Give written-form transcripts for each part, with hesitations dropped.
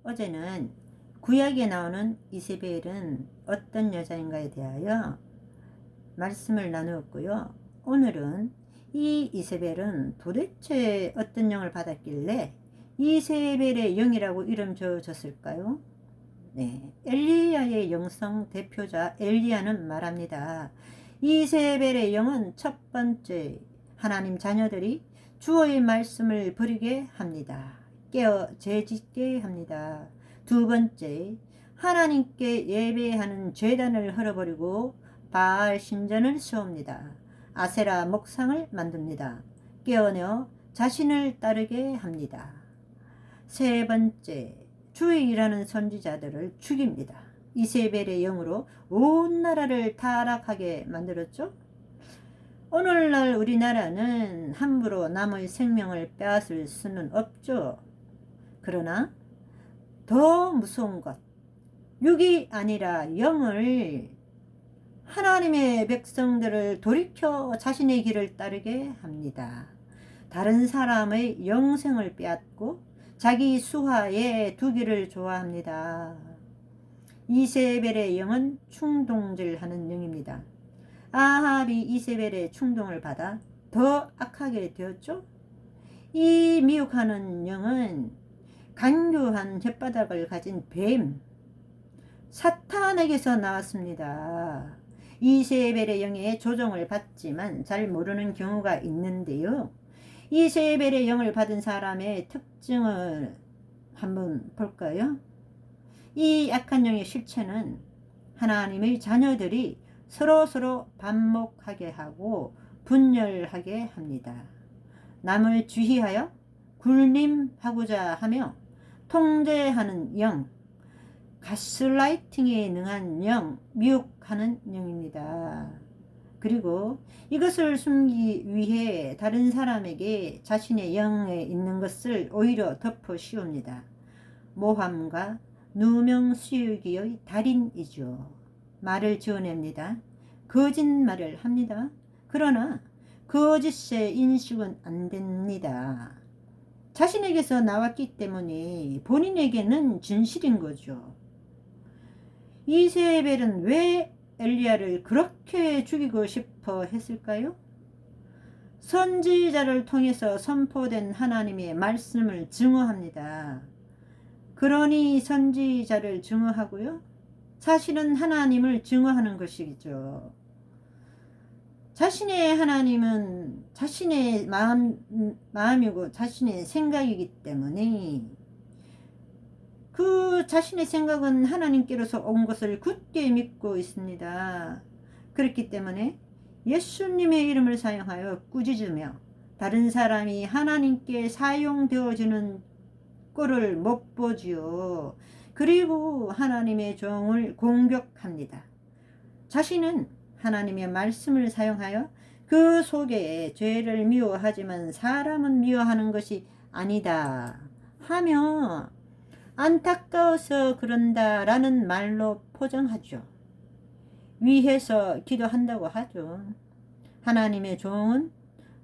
어제는 구약에 나오는 이세벨은 어떤 여자인가에 대하여 말씀을 나누었고요. 오늘은 이 이세벨은 도대체 어떤 영을 받았길래 이세벨의 영이라고 이름 지어졌을까요? 네, 엘리야의 영성 대표자 엘리야는 말합니다. 이세벨의 영은 첫 번째, 하나님 자녀들이 주의 말씀을 버리게 합니다. 깨어 죄짓게 합니다. 두 번째, 하나님께 예배하는 제단을 헐어버리고 바알 신전을 세웁니다. 아세라 목상을 만듭니다. 깨어내어 자신을 따르게 합니다. 세 번째, 주의 일하는 선지자들을 죽입니다. 이세벨의 영으로 온 나라를 타락하게 만들었죠. 오늘날 우리나라는 함부로 남의 생명을 빼앗을 수는 없죠. 그러나 더 무서운 것, 육이 아니라 영을, 하나님의 백성들을 돌이켜 자신의 길을 따르게 합니다. 다른 사람의 영생을 빼앗고 자기 수하에 두기를 좋아합니다. 이세벨의 영은 충동질하는 영입니다. 아합이 이세벨의 충동을 받아 더 악하게 되었죠. 이 미혹하는 영은 간교한 혓바닥을 가진 뱀, 사탄에게서 나왔습니다. 이세벨의 영에 조종을 받지만 잘 모르는 경우가 있는데요. 이세벨의 영을 받은 사람의 특징을 한번 볼까요? 이 악한 영의 실체는 하나님의 자녀들이 서로 반목하게 하고 분열하게 합니다. 남을 주희하여 굴림하고자 하며 통제하는 영, 가스라이팅에 능한 영, 미혹하는 영입니다. 그리고 이것을 숨기기 위해 다른 사람에게 자신의 영에 있는 것을 오히려 덮어 씌웁니다. 모함과 누명 수유기의 달인이죠. 말을 지어냅니다. 거짓말을 합니다. 그러나 거짓의 인식은 안 됩니다. 자신에게서 나왔기 때문에 본인에게는 진실인 거죠. 이세벨은 왜 엘리야를 그렇게 죽이고 싶어 했을까요? 선지자를 통해서 선포된 하나님의 말씀을 증오합니다. 그러니 선지자를 증오하고요. 사실은 하나님을 증오하는 것이죠. 자신의 하나님은 자신의 마음이고 자신의 생각이기 때문에 그 자신의 생각은 하나님께로서 온 것을 굳게 믿고 있습니다. 그렇기 때문에 예수님의 이름을 사용하여 꾸짖으며 다른 사람이 하나님께 사용되어지는 꼴을 못 보지요. 그리고 하나님의 종을 공격합니다. 자신은 하나님의 말씀을 사용하여 그 속에 죄를 미워하지만 사람은 미워하는 것이 아니다 하며 안타까워서 그런다 라는 말로 포장하죠. 위해서 기도한다고 하죠. 하나님의 종은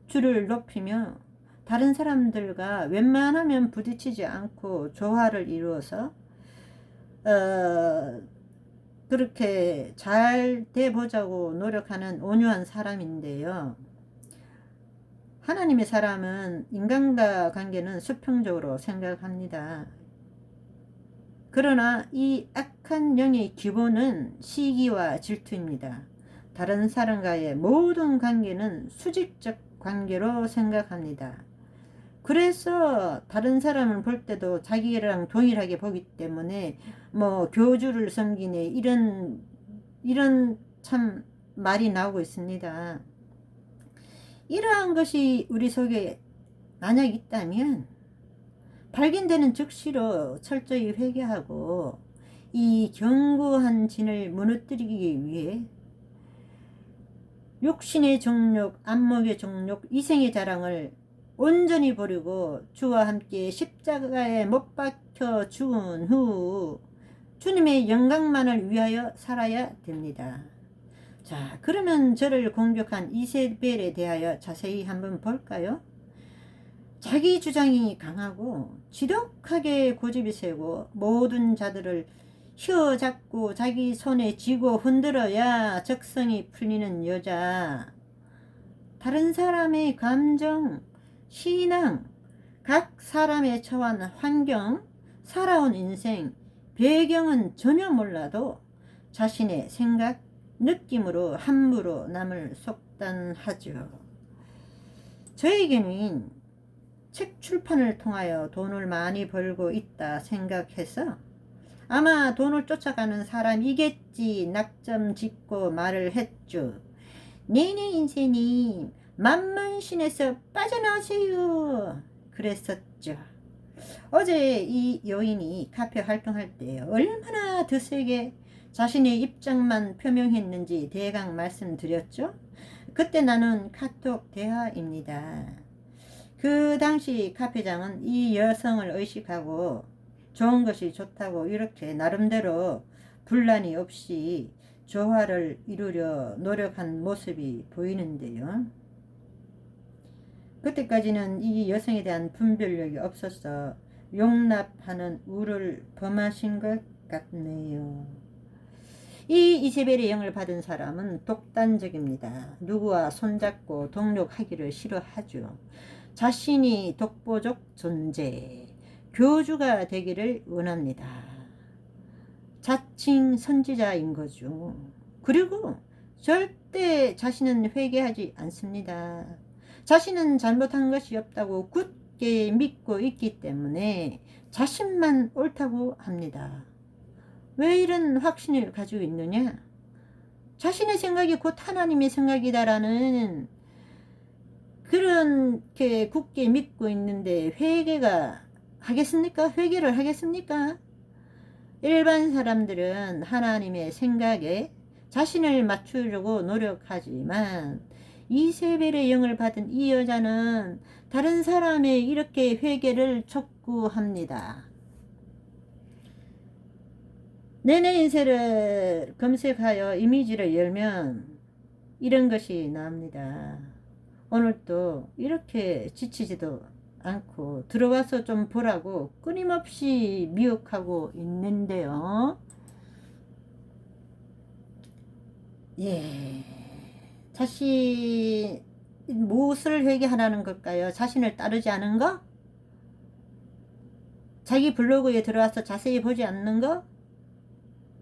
주를 높이며 다른 사람들과 웬만하면 부딪히지 않고 조화를 이루어서 그렇게 잘 돼보자고 노력하는 온유한 사람인데요. 하나님의 사람은 인간과 관계는 수평적으로 생각합니다. 그러나 이 악한 영의 기본은 시기와 질투입니다. 다른 사람과의 모든 관계는 수직적 관계로 생각합니다. 그래서 다른 사람을 볼 때도 자기랑 동일하게 보기 때문에 교주를 섬기네 이런 참 말이 나오고 있습니다. 이러한 것이 우리 속에 만약 있다면 발견되는 즉시로 철저히 회개하고 이 견고한 진을 무너뜨리기 위해 육신의 정욕, 안목의 정욕, 이생의 자랑을 온전히 버리고 주와 함께 십자가에 못 박혀 죽은 후 주님의 영광만을 위하여 살아야 됩니다. 자, 그러면 저를 공격한 이세벨에 대하여 자세히 한번 볼까요? 자기 주장이 강하고 지독하게 고집이 세고 모든 자들을 휘어잡고 자기 손에 쥐고 흔들어야 적성이 풀리는 여자. 다른 사람의 감정, 신앙, 각 사람의 처한 환경, 살아온 인생, 배경은 전혀 몰라도 자신의 생각, 느낌으로 함부로 남을 속단하죠. 저에게는 책 출판을 통하여 돈을 많이 벌고 있다 생각해서 아마 돈을 쫓아가는 사람이겠지 낙점 짓고 말을 했죠. 네네 인생님, 만만신에서 빠져나오세요. 그랬었죠. 어제 이 여인이 카페 활동할 때 얼마나 드세게 자신의 입장만 표명했는지 대강 말씀드렸죠. 그때 나눈 카톡 대화입니다. 그 당시 카페장은 이 여성을 의식하고 좋은 것이 좋다고 이렇게 나름대로 분란이 없이 조화를 이루려 노력한 모습이 보이는데요. 그때까지는 이 여성에 대한 분별력이 없어서 용납하는 우를 범하신 것 같네요. 이 이세벨의 영을 받은 사람은 독단적입니다. 누구와 손잡고 동력하기를 싫어하죠. 자신이 독보적 존재, 교주가 되기를 원합니다. 자칭 선지자인 거죠. 그리고 절대 자신은 회개하지 않습니다. 자신은 잘못한 것이 없다고 굳게 믿고 있기 때문에 자신만 옳다고 합니다. 왜 이런 확신을 가지고 있느냐? 자신의 생각이 곧 하나님의 생각이다라는 그렇게 굳게 믿고 있는데 회개를 하겠습니까? 일반 사람들은 하나님의 생각에 자신을 맞추려고 노력하지만 이세벨의 영을 받은 이 여자는 다른 사람의 이렇게 회개를 촉구합니다. 내내 인쇄를 검색하여 이미지를 열면 이런 것이 나옵니다. 오늘도 이렇게 지치지도 않고 들어와서 좀 보라고 끊임없이 미혹하고 있는데요. 자신 무엇을 회개하라는 걸까요? 자신을 따르지 않은 거? 자기 블로그에 들어와서 자세히 보지 않는 거?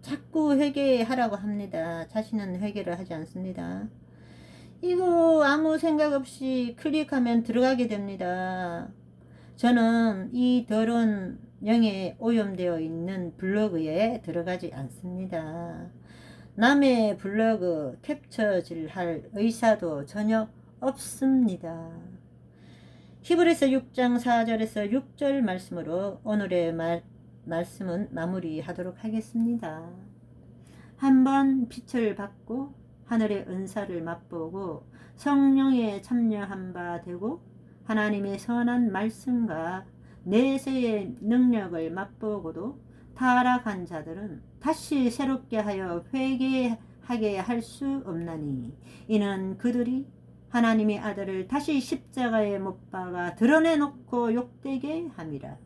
자꾸 회개하라고 합니다. 자신은 회개를 하지 않습니다. 이거 아무 생각 없이 클릭하면 들어가게 됩니다. 저는 이 더러운 영에 오염되어 있는 블로그에 들어가지 않습니다. 남의 블로그 캡처질 할 의사도 전혀 없습니다. 히브리서 6장 4절에서 6절 말씀으로 오늘의 말씀은 마무리하도록 하겠습니다. 한번 빛을 받고 하늘의 은사를 맛보고 성령에 참여한 바 되고 하나님의 선한 말씀과 내세의 능력을 맛보고도 타락한 자들은 다시 새롭게 하여 회개하게 할 수 없나니 이는 그들이 하나님의 아들을 다시 십자가에 못 박아 드러내놓고 욕되게 함이라.